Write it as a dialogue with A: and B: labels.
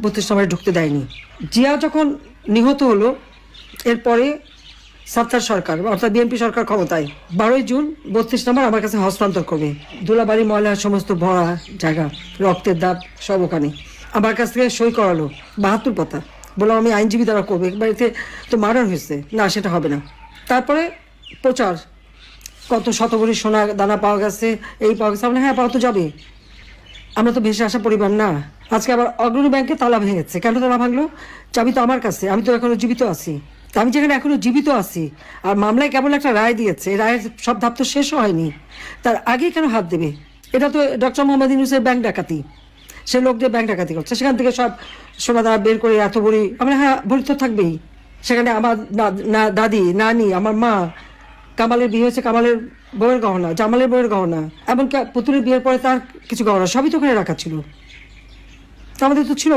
A: 32 নম্বরে ঢুকতে দেয়নি। জিয়া যখন নিহত হলো এরপরে সাত্তার সরকার অর্থাৎ বিএনপি সরকার ক্ষমতায় 12 জুন 32 নম্বর আমার কাছে হস্তান্তর করবে। ধুলাবাড়ি ময়লার সমস্ত ভরা জায়গা, রক্তের দাগ সব ওখানে আমার কাছ থেকে সই করালো 72 পাতা। বললাম আমি আইনজীবী দ্বারা করবো, বাড়িতে তো মার্ডার হয়েছে, না সেটা হবে না। তারপরে প্রচার, কত শতকরি সোনা দানা পাওয়া গেছে, এই পাওয়া গেছে। আমরা হ্যাঁ পাওয়া তো যাবে, আমরা তো ভেসে আসা পরিবার না। আজকে আবার অগ্রণী ব্যাংকে তালা ভেঙেছে, কেন তালা ভাঙলো? চাবি তো আমার কাছে, আমি তো এখনো জীবিত আছি। তা আমি যেখানে এখনো জীবিত আছি আর মামলায় কেবল একটা রায় দিয়েছে, এই রায়ের সব ধাপ তো শেষও হয়নি, তার আগেই কেন হাত দেবে? এটা তো ডক্টর মোহাম্মদ ইউনূসের ব্যাংক ডাকাতি, সে লোক দিয়ে ব্যাংক ডাকাতি করছে, সেখান থেকে সব সোনা দানা বের করে এত ভরি। আমরা হ্যাঁ ভরি তো থাকবেই। সেখানে আমার দাদি, নানি, আমার মা, কামালের বিয়ে হয়েছে, কামালের বউয়ের গহনা, জামালের বউয়ের গহনা, এমনকি পুতুলের বিয়ের পরে তার কিছু গহনা সবই তো ওখানে রাখা ছিল। আমাদের তো ছিল।